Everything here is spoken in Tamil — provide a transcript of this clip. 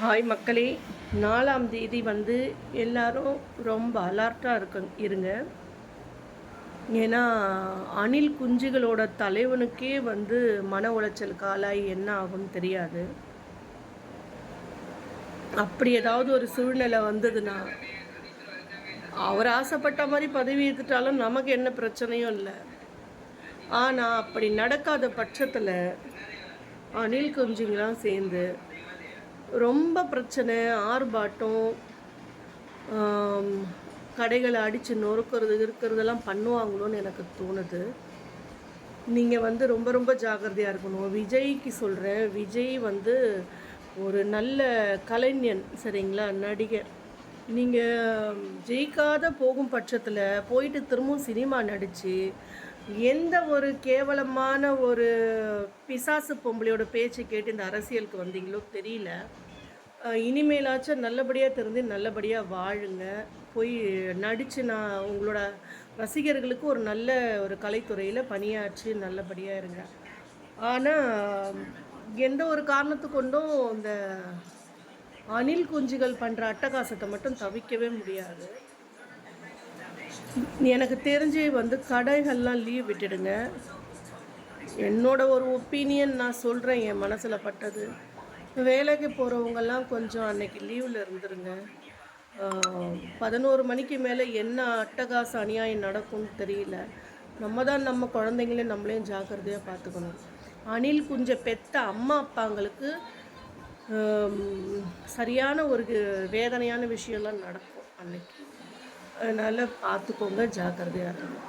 ஹாய் மக்களே, 4ஆம் தேதி எல்லாரும் ரொம்ப அலர்ட்டாக இருங்க. ஏன்னா அணில் குஞ்சுகளோட தலைவனுக்கே மன உளைச்சலுக்கு ஆளாகி என்ன ஆகும்னு தெரியாது. அப்படி ஏதாவது ஒரு சூழ்நிலை வந்ததுன்னா, அவர் ஆசைப்பட்ட மாதிரி பதவி ஏற்றுட்டாலும் நமக்கு என்ன பிரச்சனையும் இல்லை. ஆனால் அப்படி நடக்காத பட்சத்தில் அணில் குஞ்சுங்களாம் சேர்ந்து ரொம்ப பிரச்சனை, ஆர்ப்பாட்டம், கடைகளை அடித்து நொறுக்கிறது இருக்கிறதெல்லாம் பண்ணுவாங்களோன்னு எனக்கு தோணுது. நீங்கள் ரொம்ப ரொம்ப ஜாக்கிரதையாக இருக்கணும். விஜய்க்கு சொல்கிறேன், விஜய் ஒரு நல்ல கலைஞன், சரிங்களா, நடிகர். நீங்கள் ஜெயிக்காத போகும் பட்சத்தில் போயிட்டு திரும்பவும் சினிமா நடித்து எந்த ஒரு கேவலமான ஒரு பிசாசு பொம்பளையோட பேச்சை கேட்டு இந்த அரசியலுக்கு வந்தீங்களோ தெரியல. இனிமேலாச்சும் நல்லபடியாக தெரிஞ்சு நல்லபடியாக வாழுங்க. போய் நடித்து நான் உங்களோட ரசிகர்களுக்கு ஒரு நல்ல ஒரு கலைத்துறையில் பணியாற்றி நல்லபடியாக இருங்க. ஆனால் எந்த ஒரு காரணத்து கொண்டும் இந்த அணில் குஞ்சுகள் பண்ணுற அட்டகாசத்தை மட்டும் தவிர்க்கவே முடியாது. எனக்கு தெரிஞ்சு கடைகள்லாம் லீவ் விட்டுடுங்க. என்னோட ஒரு ஒப்பீனியன் நான் சொல்கிறேன், என் மனசில் பட்டது. வேலைக்கு போகிறவங்கெல்லாம் கொஞ்சம் அன்னைக்கு லீவில் இருந்துருங்க. 11 மணிக்கு மேலே என்ன அட்டகாச அநியாயம் நடக்கும்னு தெரியல. நம்ம தான் நம்ம குழந்தைங்களையும் நம்மளையும் ஜாக்கிரதையாக பார்த்துக்கணும். அணில் குஞ்சை பெற்ற அம்மா அப்பாங்களுக்கு சரியான ஒரு வேதனையான விஷயம்லாம் நடக்கும் அன்னைக்கு. அதனால் பார்த்துக்கோங்க, ஜாக்கிரதையாக இருக்கணும்.